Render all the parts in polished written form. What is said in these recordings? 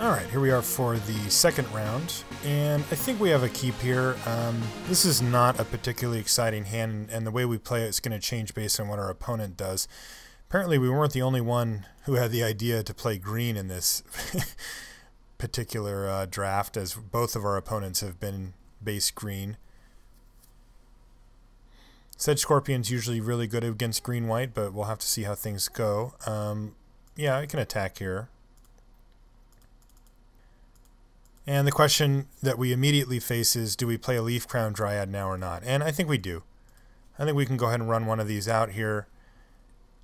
Alright, here we are for the second round, and I think we have a keep here. This is not a particularly exciting hand, and the way we play it is going to change based on what our opponent does. Apparently we weren't the only one who had the idea to play green in this particular draft, as both of our opponents have been base green. Sedge Scorpion's usually really good against green-white, but we'll have to see how things go. Yeah, I can attack here. And the question that we immediately face is, do we play a Leafcrown Dryad now or not? And I think we do. I think we can go ahead and run one of these out here.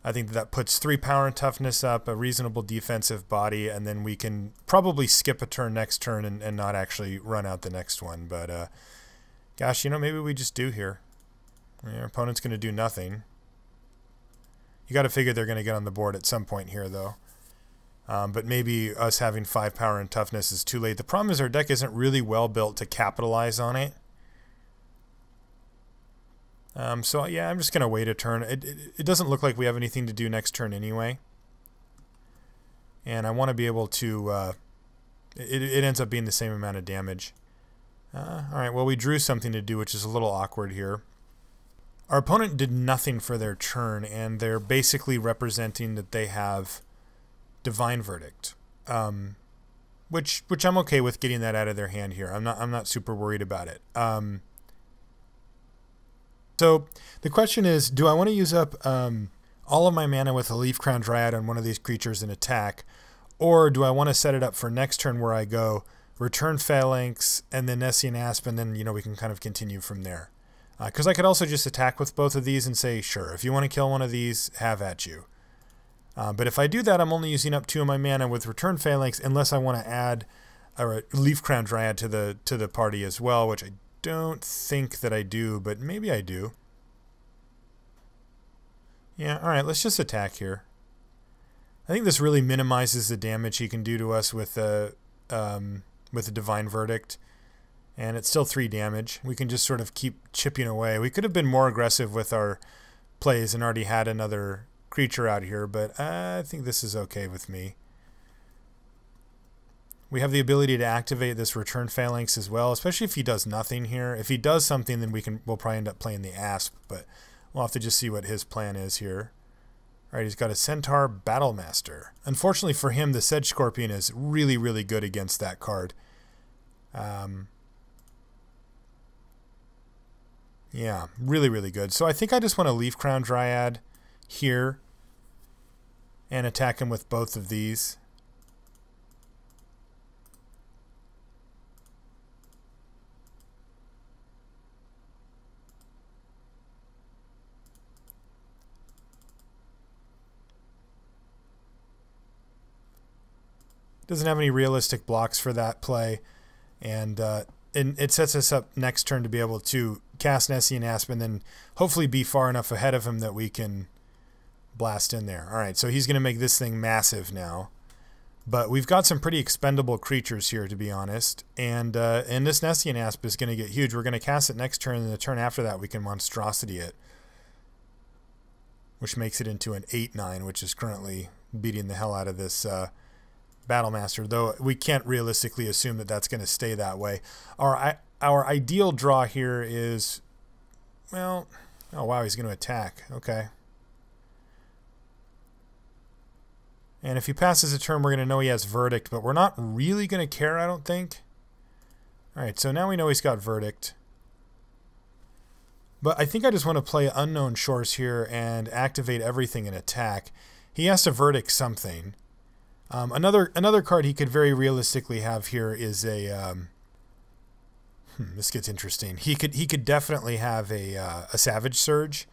I think that puts 3 power and toughness up, a reasonable defensive body, and then we can probably skip a turn next turn and not actually run out the next one. But, gosh, you know, maybe we just do here. Our opponent's going to do nothing. You got to figure they're going to get on the board at some point here, though. But maybe us having 5 power and toughness is too late. The problem is our deck isn't really well built to capitalize on it. So yeah, I'm just going to wait a turn. It doesn't look like we have anything to do next turn anyway. And I want to be able to... it ends up being the same amount of damage. Alright, well we drew something to do, which is a little awkward here. Our opponent did nothing for their turn, and they're basically representing that they have Divine Verdict, which I'm okay with getting that out of their hand here. I'm not super worried about it. So the question is, do I want to use up all of my mana with a Leafcrown Dryad on one of these creatures and attack, or do I want to set it up for next turn where I go Returned Phalanx and then Nessian Asp, and then we can kind of continue from there? Because I could also just attack with both of these and say, sure, if you want to kill one of these, have at you. But if I do that, I'm only using up 2 of my mana with Returned Phalanx, unless I want to add a Leafcrown Dryad to the party as well, which I don't think that I do, but maybe I do. Yeah, alright, let's just attack here. I think this really minimizes the damage he can do to us with a Divine Verdict. And it's still 3 damage. We can just sort of keep chipping away. We could have been more aggressive with our plays and already had another creature out here, but I think this is okay with me. We have the ability to activate this Returned Phalanx as well, especially if he does nothing here. If he does something, then we'll probably end up playing the Asp, but we'll have to just see what his plan is here. Alright, he's got a Centaur Battlemaster. Unfortunately for him, the Sedge Scorpion is really, really good against that card. Yeah, really, really good. So I think I just want a Leafcrown Dryad here and attack him with both of these. Doesn't have any realistic blocks for that play, and it sets us up next turn to be able to cast Nessian Asp and then hopefully be far enough ahead of him that we can blast in there. Alright, so he's going to make this thing massive now. But we've got some pretty expendable creatures here, to be honest. And this Nessian Asp is going to get huge. We're going to cast it next turn, and the turn after that we can monstrosity it. Which makes it into an 8/9, which is currently beating the hell out of this Battlemaster, though we can't realistically assume that that's going to stay that way. Our ideal draw here is, well, oh wow, he's going to attack. Okay. And if he passes a turn, we're going to know he has Verdict, but we're not really going to care, I don't think. Alright, so now we know he's got Verdict. But I think I just want to play Unknown Shores here and activate everything and attack. He has to Verdict something. Another card he could very realistically have here is a... this gets interesting. He could definitely have a Savage Surge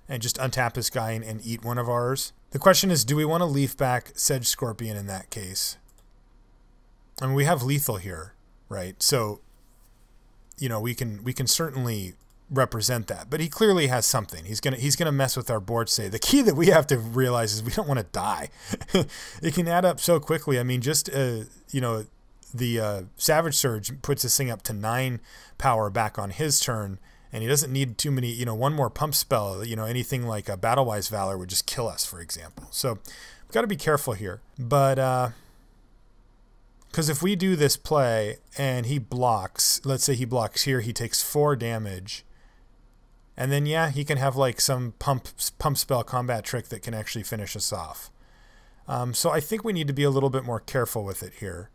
and just untap this guy and eat one of ours. The question is, do we want to leaf back Sedge Scorpion in that case? I mean, we have lethal here, right? So, we can certainly represent that, but he clearly has something. He's gonna mess with our board state. The key that we have to realize is we don't want to die. It can add up so quickly. I mean, just the Savage Surge puts this thing up to 9 power back on his turn, and he doesn't need too many, one more pump spell, anything like a Battlewise Valor would just kill us, for example. So we've got to be careful here. But Because if we do this play and he blocks, let's say he blocks here, he takes 4 damage. And then, yeah, he can have like some pump spell combat trick that can actually finish us off. So I think we need to be a little bit more careful with it here.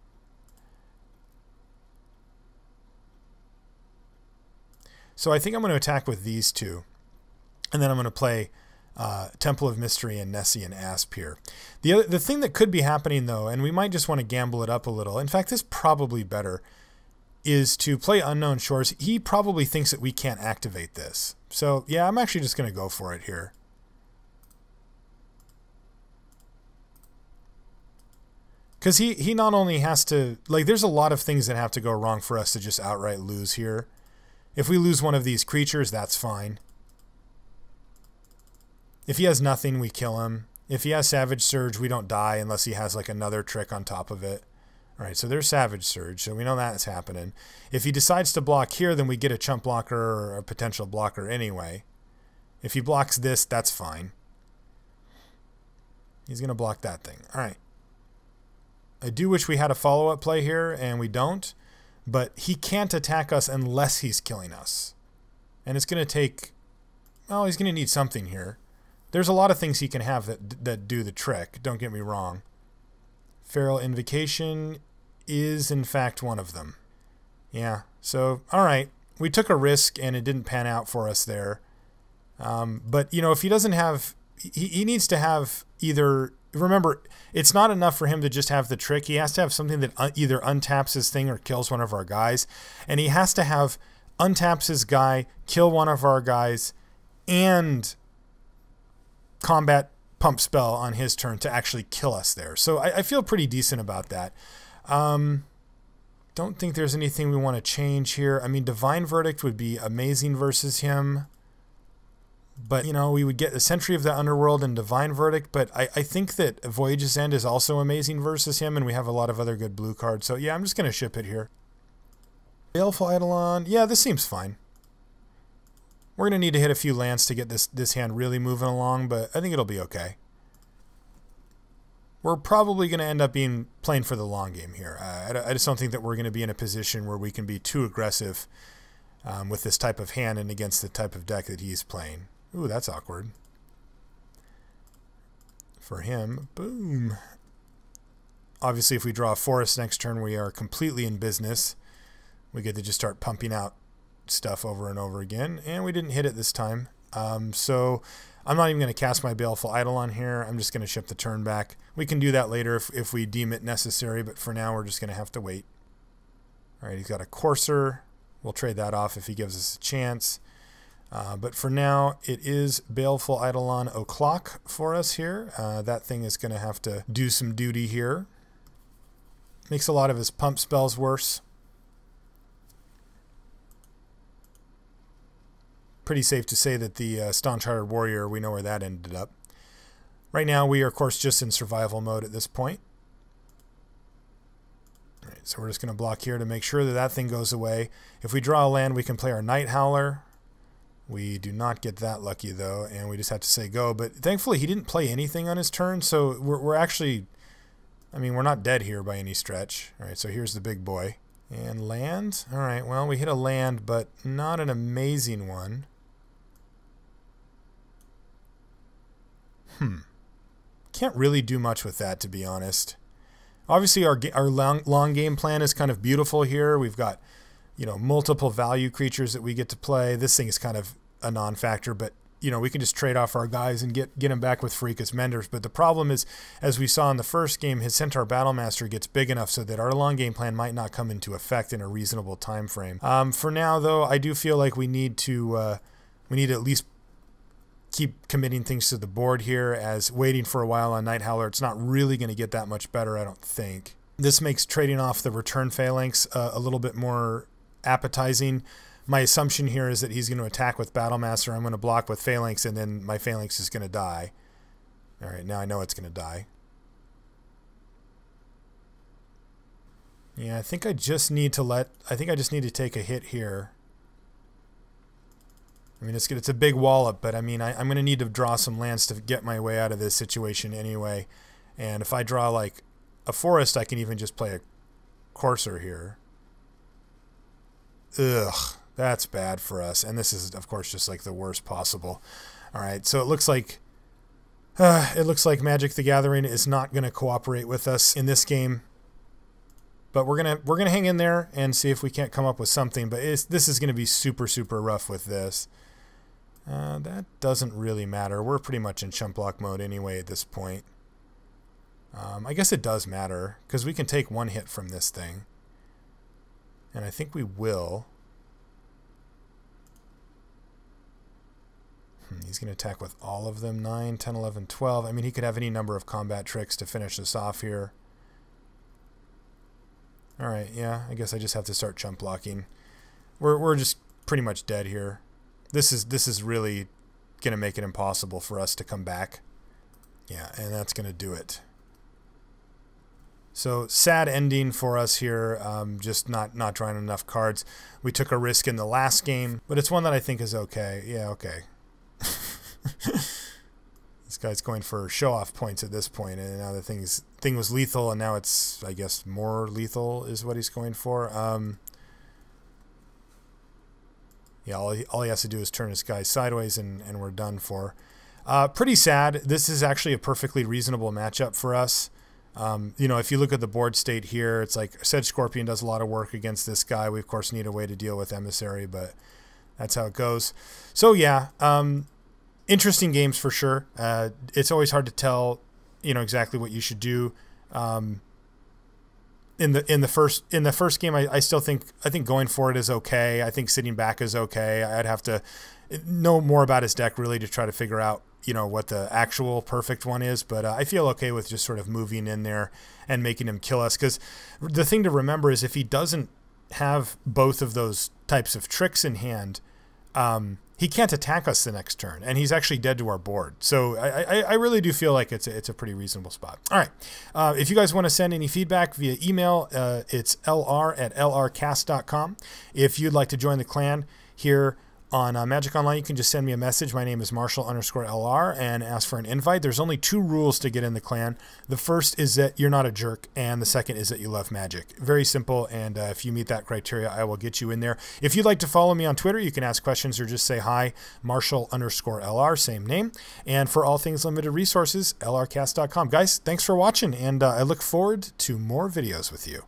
So I think I'm going to attack with these two. And then I'm going to play Temple of Mystery and Nessian Asp here. The thing that could be happening, though, and we might just want to gamble it up a little. In fact, this is probably better, is to play Unknown Shores. He probably thinks that we can't activate this. So, yeah, I'm actually just going to go for it here. Because he not only has to... Like, there's a lot of things that have to go wrong for us to just outright lose here. If we lose one of these creatures, that's fine. If he has nothing, we kill him. If he has Savage Surge, we don't die unless he has like another trick on top of it. All right, so there's Savage Surge, so we know that's happening. If he decides to block here, then we get a chump blocker or a potential blocker anyway. If he blocks this, that's fine. He's going to block that thing. All right. I do wish we had a follow-up play here, and we don't. But he can't attack us unless he's killing us. And it's going to take... Oh, he's going to need something here. There's a lot of things he can have that do the trick. Don't get me wrong. Feral Invocation is, in fact, one of them. Yeah, so, all right. We took a risk, and it didn't pan out for us there. But, you know, if he doesn't have... He needs to have either... Remember, it's not enough for him to just have the trick. He has to have something that either untaps his thing or kills one of our guys. And he has to have untaps his guy, kill one of our guys, and combat pump spell on his turn to actually kill us there. So I feel pretty decent about that. Don't think there's anything we want to change here. I mean, Divine Verdict would be amazing versus him. But, you know, we would get the Sentry of the Underworld and Divine Verdict. But I think that Voyage's End is also amazing versus him. And we have a lot of other good blue cards. So, yeah, I'm just going to ship it here. Baleful Eidolon. Yeah, this seems fine. We're going to need to hit a few lands to get this hand really moving along. But I think it'll be okay. We're probably going to end up playing for the long game here. I just don't think that we're going to be in a position where we can be too aggressive with this type of hand and against the type of deck that he's playing. Ooh, that's awkward. For him, boom. Obviously, if we draw a forest next turn, we are completely in business. We get to just start pumping out stuff over and over again. And we didn't hit it this time. So I'm not even going to cast my Baleful Eidolon here. I'm just going to ship the turn back. We can do that later if we deem it necessary. But for now, we're just going to have to wait. All right, he's got a Courser. We'll trade that off if he gives us a chance. But for now, it is Baleful Eidolon o'clock for us here. That thing is going to have to do some duty here. Makes a lot of his pump spells worse. Pretty safe to say that the Staunch-Hearted Warrior, we know where that ended up. Right now, we are, of course, just in survival mode at this point. All right, so we're just going to block here to make sure that that thing goes away. If we draw a land, we can play our Nighthowler. We do not get that lucky, though, and we just have to say go. But thankfully, he didn't play anything on his turn, so we're actually... I mean, we're not dead here by any stretch. All right, so here's the big boy. And land? All right, well, we hit a land, but not an amazing one. Can't really do much with that, to be honest. Obviously, our long game plan is kind of beautiful here. We've got, you know, multiple value creatures that we get to play. This thing is kind of a non-factor, but, you know, we can just trade off our guys and get him back with Pharika's Menders. But the problem is, as we saw in the first game, his Centaur Battlemaster gets big enough so that our long game plan might not come into effect in a reasonable time frame. For now, though, I do feel like we need to at least keep committing things to the board here, as waiting for a while on Nighthowler, it's not really going to get that much better, I don't think. This makes trading off the Returned Phalanx a little bit more appetizing. My assumption here is that he's going to attack with Battlemaster, I'm going to block with Phalanx, and then my Phalanx is going to die. All right, now I know it's going to die. Yeah, I think I just need to take a hit here. I mean, it's a big wallop, but I mean, I'm going to need to draw some lands to get my way out of this situation anyway. And if I draw like a forest, I can even just play Courser here. Ugh, that's bad for us. And this is, of course, just like the worst possible. All right, so it looks like Magic the Gathering is not going to cooperate with us in this game. But we're gonna hang in there and see if we can't come up with something. But this is going to be super, super rough with this. That doesn't really matter. We're pretty much in chump block mode anyway at this point. I guess it does matter because we can take one hit from this thing. And I think we will. He's going to attack with all of them. 9, 10, 11, 12. I mean, he could have any number of combat tricks to finish us off here. Alright, yeah, I guess I just have to start chump blocking. We're just pretty much dead here. This is really going to make it impossible for us to come back. Yeah, and that's going to do it. So, sad ending for us here, just not drawing enough cards. We took a risk in the last game, but it's one that I think is okay. Yeah, okay. This guy's going for show-off points at this point, and now the thing was lethal, and now it's, I guess, more lethal is what he's going for. Yeah, all he has to do is turn his guy sideways, and we're done for. Pretty sad. This is actually a perfectly reasonable matchup for us. You know, if you look at the board state here, it's like Sedge Scorpion does a lot of work against this guy. We, of course, need a way to deal with Emissary, but that's how it goes. So, yeah, interesting games for sure. It's always hard to tell, you know, exactly what you should do. In the first game, I think going for it is okay. I think sitting back is okay. I'd have to know more about his deck really to try to figure out, you know, what the actual perfect one is. But I feel okay with just sort of moving in there and making him kill us. Because the thing to remember is if he doesn't have both of those types of tricks in hand, he can't attack us the next turn, and he's actually dead to our board. So I really do feel like it's a pretty reasonable spot. All right. If you guys want to send any feedback via email, it's lr@lrcast.com. If you'd like to join the clan here on Magic Online, you can just send me a message. My name is Marshall_LR and ask for an invite. There's only 2 rules to get in the clan. The first is that you're not a jerk, and the second is that you love Magic. Very simple, and if you meet that criteria, I will get you in there. If you'd like to follow me on Twitter, you can ask questions or just say hi, Marshall_LR, same name. And for all things limited resources, lrcast.com. Guys, thanks for watching, and I look forward to more videos with you.